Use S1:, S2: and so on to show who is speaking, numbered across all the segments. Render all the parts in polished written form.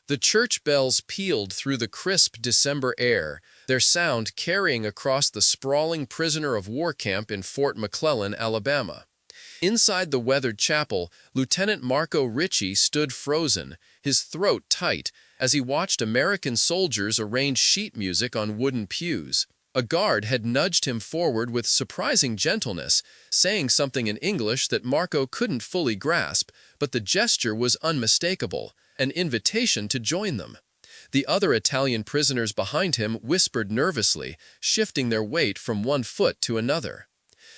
S1: The church bells pealed through the crisp December air, their sound carrying across the sprawling prisoner of war camp in Fort McClellan, Alabama. Inside the weathered chapel, Lieutenant Marco Ritchie stood frozen, his throat tight, as he watched American soldiers arrange sheet music on wooden pews. A guard had nudged him forward with surprising gentleness, saying something in English that Marco couldn't fully grasp, but the gesture was unmistakable, an invitation to join them. The other Italian prisoners behind him whispered nervously, shifting their weight from one foot to another.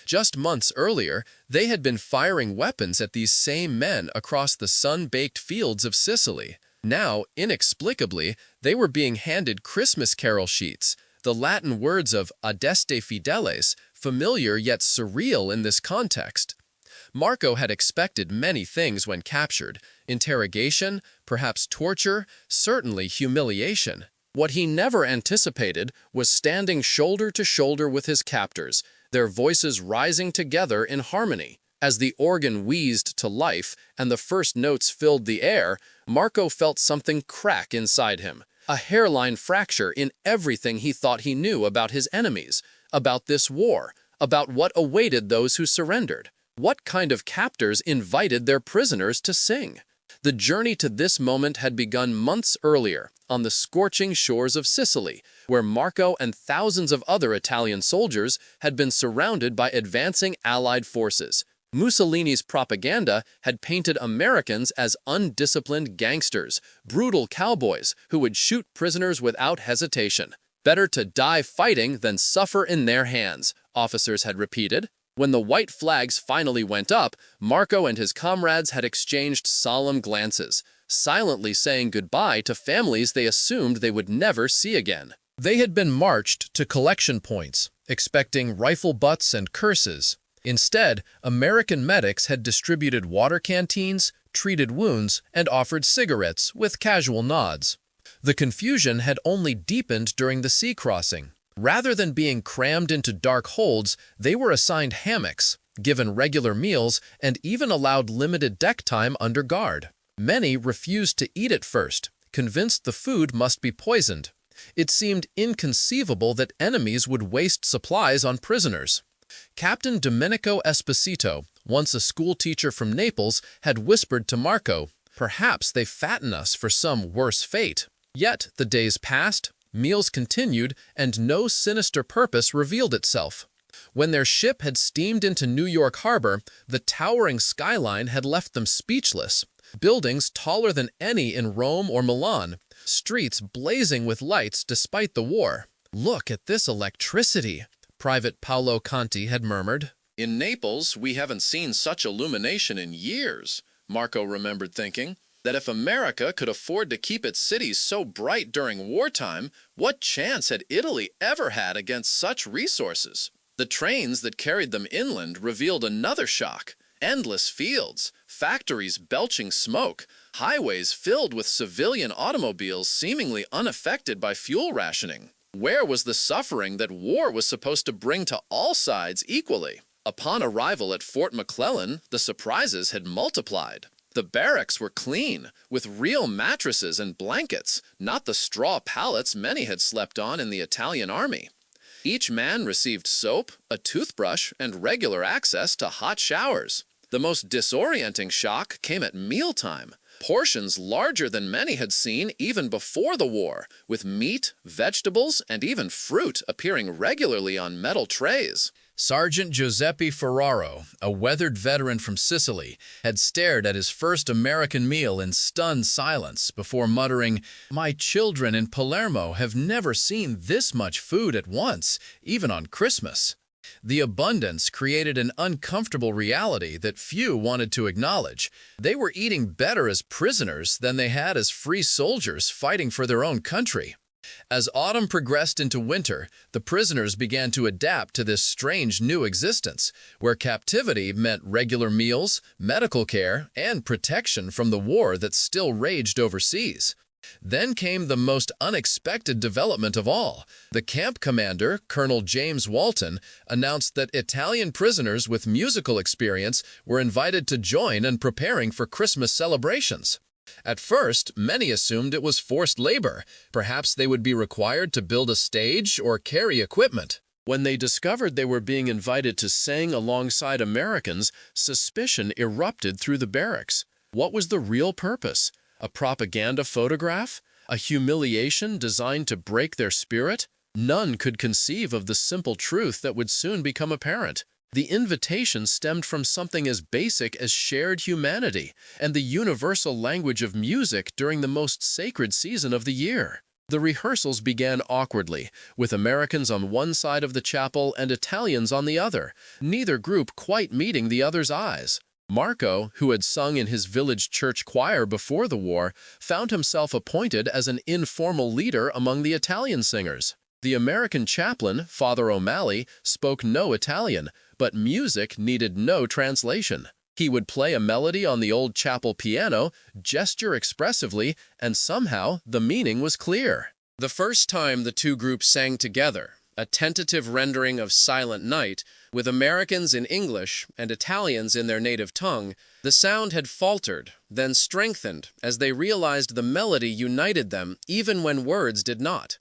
S1: Just months earlier, they had been firing weapons at these same men across the sun-baked fields of Sicily. Now, inexplicably, they were being handed Christmas carol sheets, the Latin words of Adeste Fideles, familiar yet surreal in this context. Marco had expected many things when captured: interrogation, perhaps torture, certainly humiliation. What he never anticipated was standing shoulder to shoulder with his captors, their voices rising together in harmony. As the organ wheezed to life and the first notes filled the air, Marco felt something crack inside him, a hairline fracture in everything he thought he knew about his enemies, about this war, about what awaited those who surrendered. What kind of captors invited their prisoners to sing? The journey to this moment had begun months earlier, on the scorching shores of Sicily, where Marco and thousands of other Italian soldiers had been surrounded by advancing Allied forces. Mussolini's propaganda had painted Americans as undisciplined gangsters, brutal cowboys who would shoot prisoners without hesitation. Better to die fighting than suffer in their hands, officers had repeated. When the white flags finally went up, Marco and his comrades had exchanged solemn glances, silently saying goodbye to families they assumed they would never see again. They had been marched to collection points, expecting rifle butts and curses. Instead, American medics had distributed water canteens, treated wounds, and offered cigarettes with casual nods. The confusion had only deepened during the sea crossing. Rather than being crammed into dark holds, they were assigned hammocks, given regular meals, and even allowed limited deck time under guard. Many refused to eat at first, convinced the food must be poisoned. It seemed inconceivable that enemies would waste supplies on prisoners. Captain Domenico Esposito, once a schoolteacher from Naples, had whispered to Marco, "Perhaps they fatten us for some worse fate." Yet the days passed, meals continued, and no sinister purpose revealed itself. When their ship had steamed into New York Harbor, the towering skyline had left them speechless. Buildings taller than any in Rome or Milan, streets blazing with lights despite the war. "Look at this electricity," Private Paolo Conti had murmured. "In Naples, we haven't seen such illumination in years," Marco remembered thinking. That if America could afford to keep its cities so bright during wartime, what chance had Italy ever had against such resources? The trains that carried them inland revealed another shock. Endless fields, factories belching smoke, highways filled with civilian automobiles seemingly unaffected by fuel rationing. Where was the suffering that war was supposed to bring to all sides equally? Upon arrival at Fort McClellan, the surprises had multiplied. The barracks were clean, with real mattresses and blankets, not the straw pallets many had slept on in the Italian army. Each man received soap, a toothbrush, and regular access to hot showers. The most disorienting shock came at mealtime. Portions larger than many had seen even before the war, with meat, vegetables, and even fruit appearing regularly on metal trays. Sergeant Giuseppe Ferraro, a weathered veteran from Sicily, had stared at his first American meal in stunned silence before muttering, "My children in Palermo have never seen this much food at once, even on Christmas." The abundance created an uncomfortable reality that few wanted to acknowledge. They were eating better as prisoners than they had as free soldiers fighting for their own country. As autumn progressed into winter, the prisoners began to adapt to this strange new existence, where captivity meant regular meals, medical care, and protection from the war that still raged overseas. Then came the most unexpected development of all. The camp commander, Colonel James Walton, announced that Italian prisoners with musical experience were invited to join in preparing for Christmas celebrations. At first, many assumed it was forced labor. Perhaps they would be required to build a stage or carry equipment. When they discovered they were being invited to sing alongside Americans, suspicion erupted through the barracks. What was the real purpose? A propaganda photograph? A humiliation designed to break their spirit? None could conceive of the simple truth that would soon become apparent. The invitation stemmed from something as basic as shared humanity and the universal language of music during the most sacred season of the year. The rehearsals began awkwardly, with Americans on one side of the chapel and Italians on the other, neither group quite meeting the other's eyes. Marco, who had sung in his village church choir before the war, found himself appointed as an informal leader among the Italian singers. The American chaplain, Father O'Malley, spoke no Italian, but music needed no translation. He would play a melody on the old chapel piano, gesture expressively, and somehow the meaning was clear. The first time the two groups sang together, a tentative rendering of Silent Night, with Americans in English and Italians in their native tongue, the sound had faltered, then strengthened as they realized the melody united them even when words did not.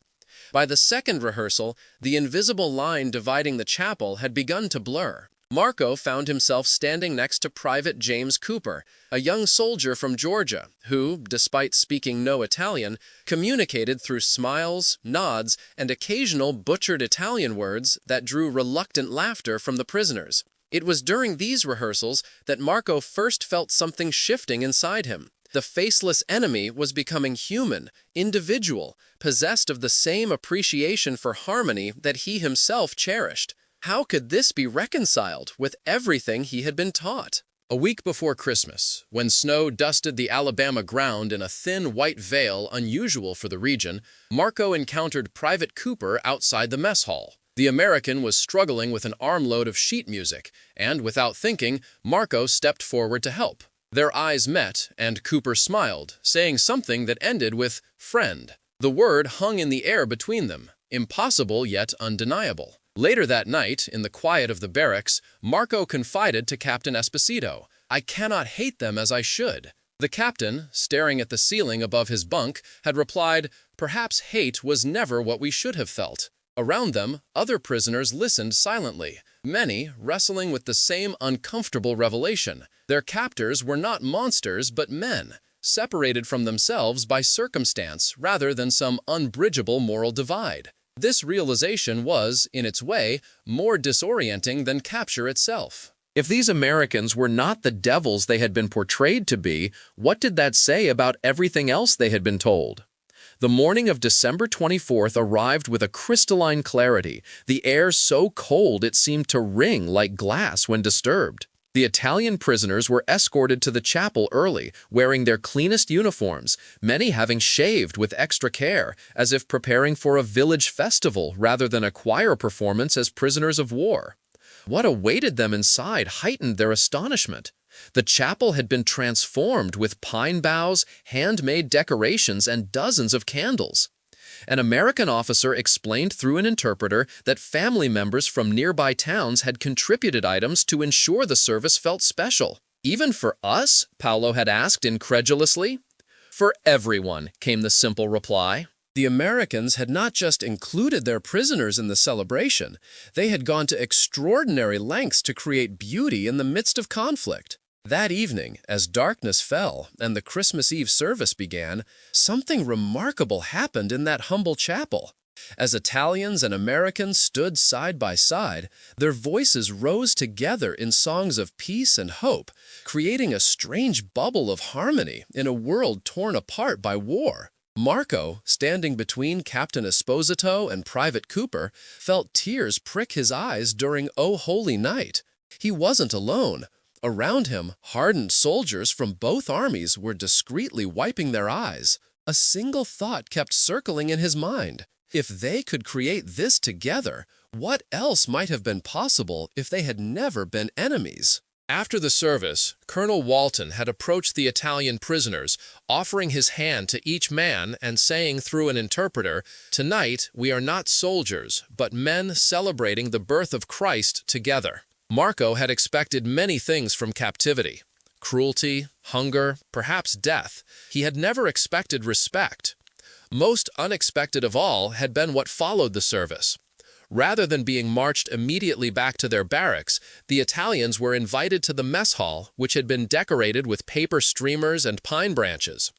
S1: By the second rehearsal, the invisible line dividing the chapel had begun to blur. Marco found himself standing next to Private James Cooper, a young soldier from Georgia, who, despite speaking no Italian, communicated through smiles, nods, and occasional butchered Italian words that drew reluctant laughter from the prisoners. It was during these rehearsals that Marco first felt something shifting inside him. The faceless enemy was becoming human, individual, possessed of the same appreciation for harmony that he himself cherished. How could this be reconciled with everything he had been taught? A week before Christmas, when snow dusted the Alabama ground in a thin white veil unusual for the region, Marco encountered Private Cooper outside the mess hall. The American was struggling with an armload of sheet music, and without thinking, Marco stepped forward to help. Their eyes met, and Cooper smiled, saying something that ended with "friend." The word hung in the air between them, impossible yet undeniable. Later that night, in the quiet of the barracks, Marco confided to Captain Esposito, "I cannot hate them as I should." The captain, staring at the ceiling above his bunk, had replied, "Perhaps hate was never what we should have felt." Around them, other prisoners listened silently, many wrestling with the same uncomfortable revelation. Their captors were not monsters but men, separated from themselves by circumstance rather than some unbridgeable moral divide. This realization was, in its way, more disorienting than capture itself. If these Americans were not the devils they had been portrayed to be, what did that say about everything else they had been told? The morning of December 24th arrived with a crystalline clarity, the air so cold it seemed to ring like glass when disturbed. The Italian prisoners were escorted to the chapel early, wearing their cleanest uniforms, many having shaved with extra care, as if preparing for a village festival rather than a choir performance as prisoners of war. What awaited them inside heightened their astonishment. The chapel had been transformed with pine boughs, handmade decorations, and dozens of candles. An American officer explained through an interpreter that family members from nearby towns had contributed items to ensure the service felt special. "Even for us?" Paolo had asked incredulously. "For everyone," came the simple reply. The Americans had not just included their prisoners in the celebration, they had gone to extraordinary lengths to create beauty in the midst of conflict. That evening, as darkness fell and the Christmas Eve service began, something remarkable happened in that humble chapel. As Italians and Americans stood side by side, their voices rose together in songs of peace and hope, creating a strange bubble of harmony in a world torn apart by war. Marco, standing between Captain Esposito and Private Cooper, felt tears prick his eyes during "O Holy Night." He wasn't alone. Around him, hardened soldiers from both armies were discreetly wiping their eyes. A single thought kept circling in his mind. If they could create this together, what else might have been possible if they had never been enemies? After the service, Colonel Walton had approached the Italian prisoners, offering his hand to each man and saying through an interpreter, "Tonight we are not soldiers, but men celebrating the birth of Christ together." Marco had expected many things from captivity: Cruelty, hunger, perhaps death. He had never expected respect. Most unexpected of all had been what followed the service. Rather than being marched immediately back to their barracks, the Italians were invited to the mess hall, which had been decorated with paper streamers and pine branches.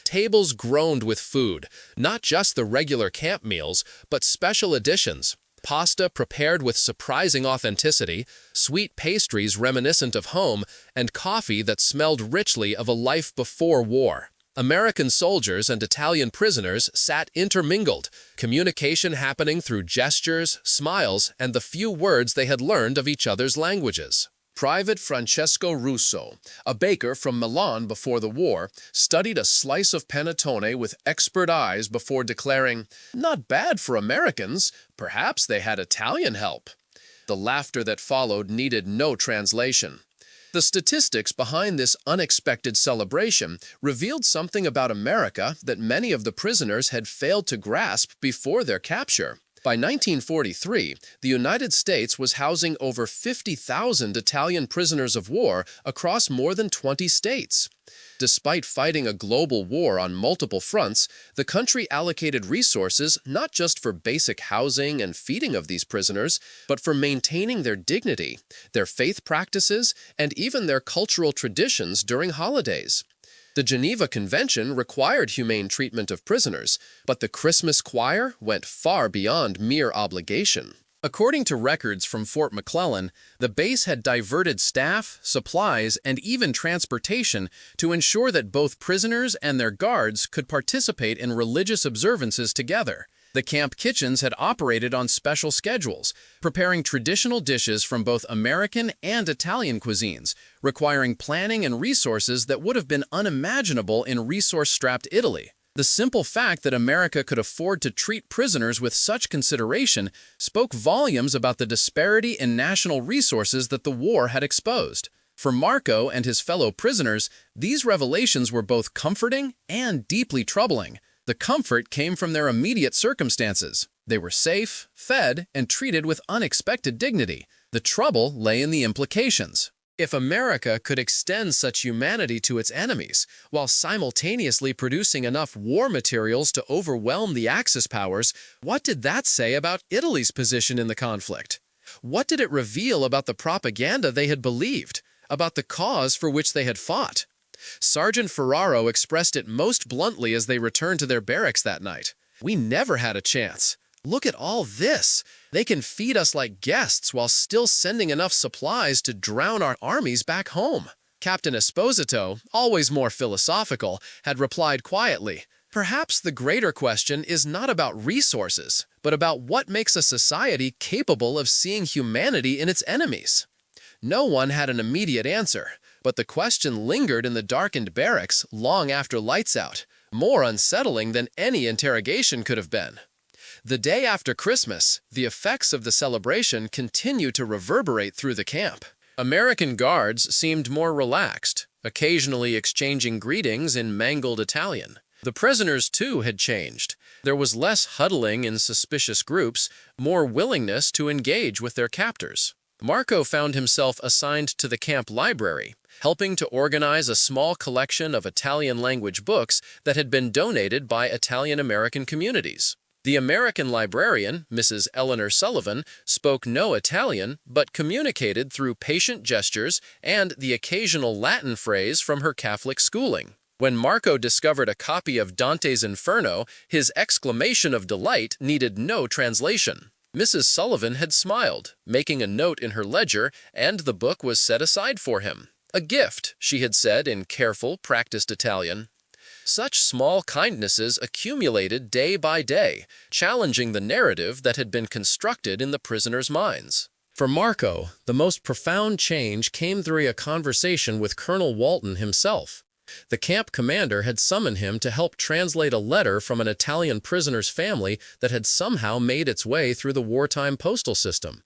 S1: Tables groaned with food, not just the regular camp meals, but special editions. Pasta prepared with surprising authenticity, sweet pastries reminiscent of home, and coffee that smelled richly of a life before war. American soldiers and Italian prisoners sat intermingled, communication happening through gestures, smiles, and the few words they had learned of each other's languages. Private Francesco Russo, a baker from Milan before the war, studied a slice of panettone with expert eyes before declaring, "Not bad for Americans. Perhaps they had Italian help." The laughter that followed needed no translation. The statistics behind this unexpected celebration revealed something about America that many of the prisoners had failed to grasp before their capture. By 1943, the United States was housing over 50,000 Italian prisoners of war across more than 20 states. Despite fighting a global war on multiple fronts, the country allocated resources not just for basic housing and feeding of these prisoners, but for maintaining their dignity, their faith practices, and even their cultural traditions during holidays. The Geneva Convention required humane treatment of prisoners, but the Christmas choir went far beyond mere obligation. According to records from Fort McClellan, the base had diverted staff, supplies, and even transportation to ensure that both prisoners and their guards could participate in religious observances together. The camp kitchens had operated on special schedules, preparing traditional dishes from both American and Italian cuisines, requiring planning and resources that would have been unimaginable in resource-strapped Italy. The simple fact that America could afford to treat prisoners with such consideration spoke volumes about the disparity in national resources that the war had exposed. For Marco and his fellow prisoners, these revelations were both comforting and deeply troubling. The comfort came from their immediate circumstances. They were safe, fed, and treated with unexpected dignity. The trouble lay in the implications. If America could extend such humanity to its enemies, while simultaneously producing enough war materials to overwhelm the Axis powers, what did that say about Italy's position in the conflict? What did it reveal about the propaganda they had believed, about the cause for which they had fought? Sergeant Ferraro expressed it most bluntly as they returned to their barracks that night. "We never had a chance. Look at all this. They can feed us like guests while still sending enough supplies to drown our armies back home." Captain Esposito, always more philosophical, had replied quietly, "Perhaps the greater question is not about resources, but about what makes a society capable of seeing humanity in its enemies." No one had an immediate answer, but the question lingered in the darkened barracks long after lights out, more unsettling than any interrogation could have been. The day after Christmas, the effects of the celebration continued to reverberate through the camp. American guards seemed more relaxed, occasionally exchanging greetings in mangled Italian. The prisoners, too, had changed. There was less huddling in suspicious groups, more willingness to engage with their captors. Marco found himself assigned to the camp library, helping to organize a small collection of Italian-language books that had been donated by Italian-American communities. The American librarian, Mrs. Eleanor Sullivan, spoke no Italian, but communicated through patient gestures and the occasional Latin phrase from her Catholic schooling. When Marco discovered a copy of Dante's Inferno, his exclamation of delight needed no translation. Mrs. Sullivan had smiled, making a note in her ledger, and the book was set aside for him. "A gift," she had said in careful, practiced Italian. Such small kindnesses accumulated day by day, challenging the narrative that had been constructed in the prisoners' minds. For Marco, the most profound change came through a conversation with Colonel Walton himself. The camp commander had summoned him to help translate a letter from an Italian prisoner's family that had somehow made its way through the wartime postal system.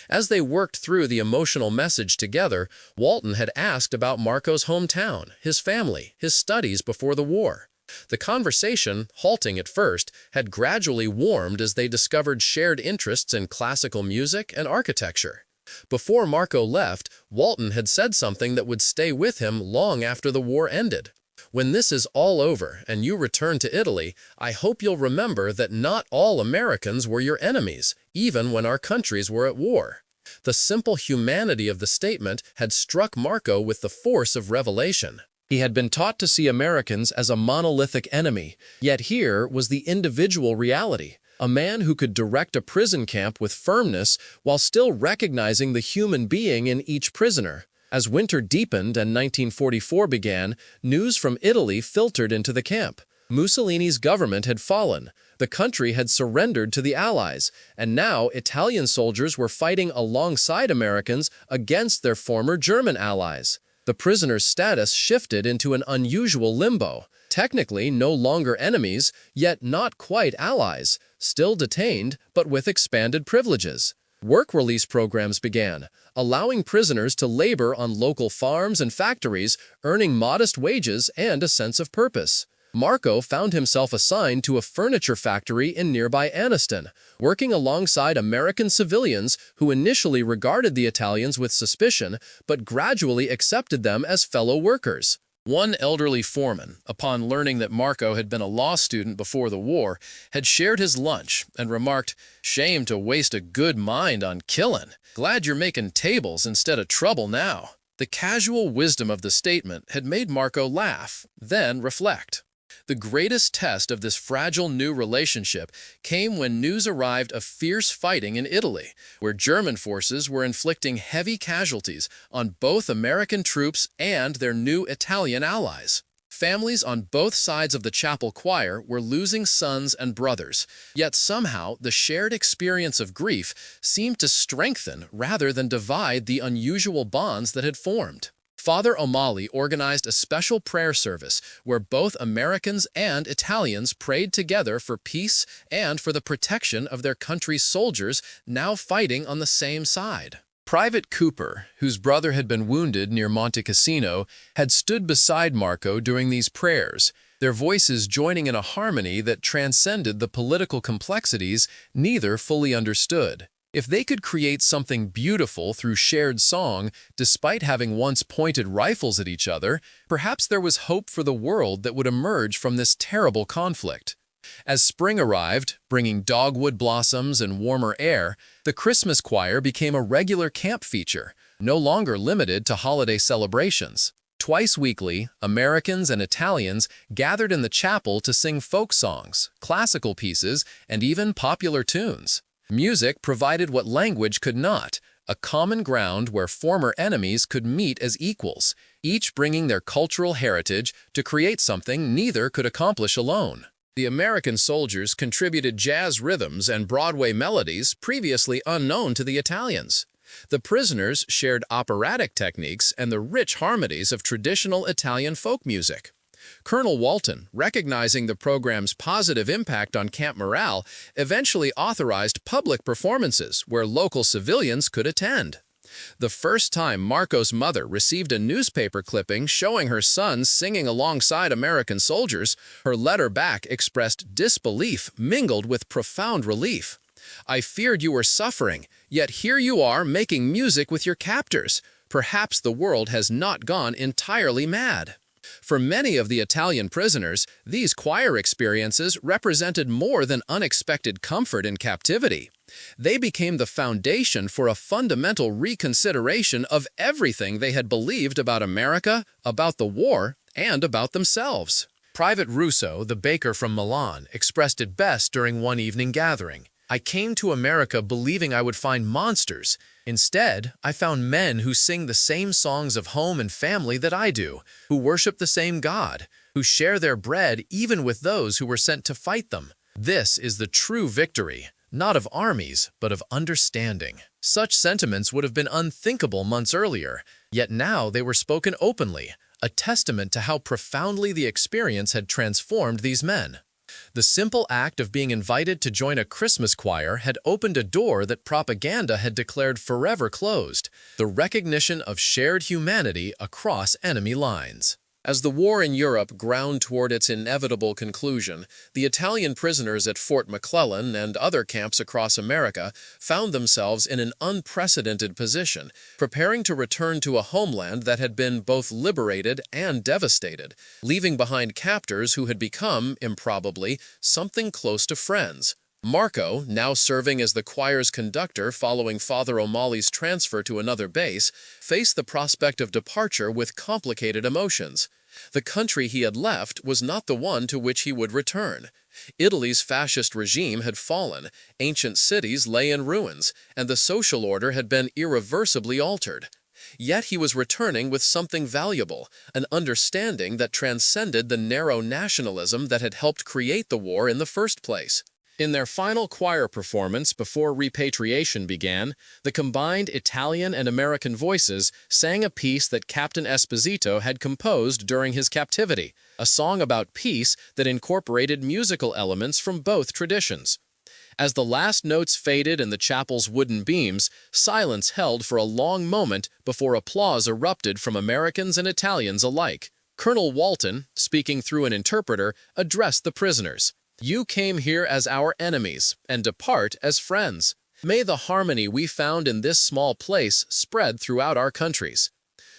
S1: As they worked through the emotional message together, Walton had asked about Marco's hometown, his family, his studies before the war. The conversation, halting at first, had gradually warmed as they discovered shared interests in classical music and architecture. Before Marco left, Walton had said something that would stay with him long after the war ended. When this is all over and you return to Italy, I hope you'll remember that not all Americans were your enemies, even when our countries were at war. The simple humanity of the statement had struck Marco with the force of revelation. He had been taught to see Americans as a monolithic enemy, yet here was the individual reality. A man who could direct a prison camp with firmness while still recognizing the human being in each prisoner. As winter deepened and 1944 began, news from Italy filtered into the camp. Mussolini's government had fallen, the country had surrendered to the Allies, and now Italian soldiers were fighting alongside Americans against their former German allies. The prisoners' status shifted into an unusual limbo. Technically no longer enemies, yet not quite allies, still detained but with expanded privileges. Work release programs began, allowing prisoners to labor on local farms and factories, earning modest wages and a sense of purpose. Marco found himself assigned to a furniture factory in nearby Anniston, working alongside American civilians who initially regarded the Italians with suspicion but gradually accepted them as fellow workers. One elderly foreman, upon learning that Marco had been a law student before the war, had shared his lunch and remarked, "Shame to waste a good mind on killing. Glad you're making tables instead of trouble now." The casual wisdom of the statement had made Marco laugh, then reflect. The greatest test of this fragile new relationship came when news arrived of fierce fighting in Italy, where German forces were inflicting heavy casualties on both American troops and their new Italian allies. Families on both sides of the chapel choir were losing sons and brothers, yet somehow the shared experience of grief seemed to strengthen rather than divide the unusual bonds that had formed. Father O'Malley organized a special prayer service where both Americans and Italians prayed together for peace and for the protection of their country's soldiers now fighting on the same side. Private Cooper, whose brother had been wounded near Monte Cassino, had stood beside Marco during these prayers, their voices joining in a harmony that transcended the political complexities neither fully understood. If they could create something beautiful through shared song, despite having once pointed rifles at each other, perhaps there was hope for the world that would emerge from this terrible conflict. As spring arrived, bringing dogwood blossoms and warmer air, the Christmas choir became a regular camp feature, no longer limited to holiday celebrations. Twice weekly, Americans and Italians gathered in the chapel to sing folk songs, classical pieces, and even popular tunes. Music provided what language could not, a common ground where former enemies could meet as equals, each bringing their cultural heritage to create something neither could accomplish alone. The American soldiers contributed jazz rhythms and Broadway melodies previously unknown to the Italians. The prisoners shared operatic techniques and the rich harmonies of traditional Italian folk music. Colonel Walton, recognizing the program's positive impact on camp morale, eventually authorized public performances where local civilians could attend. The first time Marco's mother received a newspaper clipping showing her son singing alongside American soldiers, her letter back expressed disbelief mingled with profound relief. "I feared you were suffering, yet here you are making music with your captors. Perhaps the world has not gone entirely mad." For many of the Italian prisoners, these choir experiences represented more than unexpected comfort in captivity. They became the foundation for a fundamental reconsideration of everything they had believed about America, about the war, and about themselves. Private Russo, the baker from Milan, expressed it best during one evening gathering. "I came to America believing I would find monsters. Instead, I found men who sing the same songs of home and family that I do, who worship the same God, who share their bread even with those who were sent to fight them. This is the true victory, not of armies, but of understanding." Such sentiments would have been unthinkable months earlier, yet now they were spoken openly, a testament to how profoundly the experience had transformed these men. The simple act of being invited to join a Christmas choir had opened a door that propaganda had declared forever closed, the recognition of shared humanity across enemy lines. As the war in Europe ground toward its inevitable conclusion, the Italian prisoners at Fort McClellan and other camps across America found themselves in an unprecedented position, preparing to return to a homeland that had been both liberated and devastated, leaving behind captors who had become, improbably, something close to friends. Marco, now serving as the choir's conductor following Father O'Malley's transfer to another base, faced the prospect of departure with complicated emotions. The country he had left was not the one to which he would return. Italy's fascist regime had fallen, ancient cities lay in ruins, and the social order had been irreversibly altered. Yet he was returning with something valuable, an understanding that transcended the narrow nationalism that had helped create the war in the first place. In their final choir performance before repatriation began, the combined Italian and American voices sang a piece that Captain Esposito had composed during his captivity, a song about peace that incorporated musical elements from both traditions. As the last notes faded in the chapel's wooden beams, silence held for a long moment before applause erupted from Americans and Italians alike. Colonel Walton, speaking through an interpreter, addressed the prisoners. "You came here as our enemies, and depart as friends. May the harmony we found in this small place spread throughout our countries."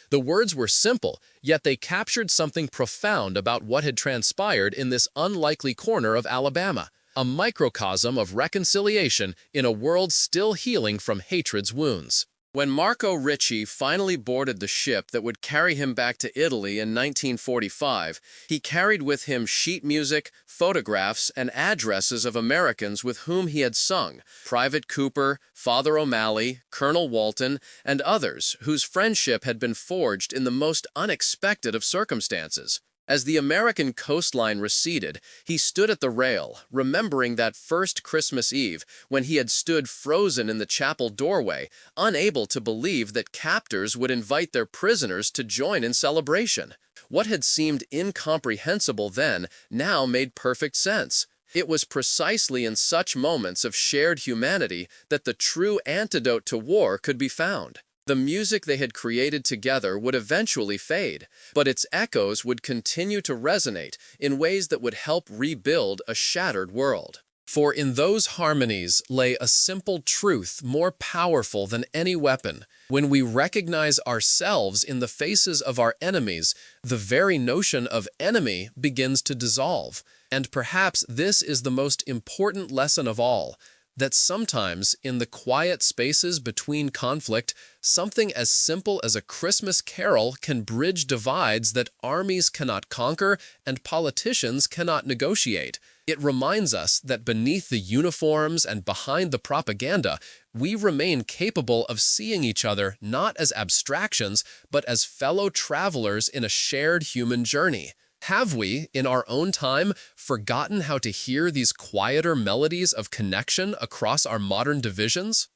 S1: The words were simple, yet they captured something profound about what had transpired in this unlikely corner of Alabama, a microcosm of reconciliation in a world still healing from hatred's wounds. When Marco Ricci finally boarded the ship that would carry him back to Italy in 1945, he carried with him sheet music, photographs, and addresses of Americans with whom he had sung, Private Cooper, Father O'Malley, Colonel Walton, and others whose friendship had been forged in the most unexpected of circumstances. As the American coastline receded, he stood at the rail, remembering that first Christmas Eve when he had stood frozen in the chapel doorway, unable to believe that captors would invite their prisoners to join in celebration. What had seemed incomprehensible then now made perfect sense. It was precisely in such moments of shared humanity that the true antidote to war could be found. The music they had created together would eventually fade, but its echoes would continue to resonate in ways that would help rebuild a shattered world. For in those harmonies lay a simple truth more powerful than any weapon. When we recognize ourselves in the faces of our enemies, the very notion of enemy begins to dissolve. And perhaps this is the most important lesson of all, that sometimes, in the quiet spaces between conflict, something as simple as a Christmas carol can bridge divides that armies cannot conquer and politicians cannot negotiate. It reminds us that beneath the uniforms and behind the propaganda, we remain capable of seeing each other not as abstractions, but as fellow travelers in a shared human journey. Have we, in our own time, forgotten how to hear these quieter melodies of connection across our modern divisions?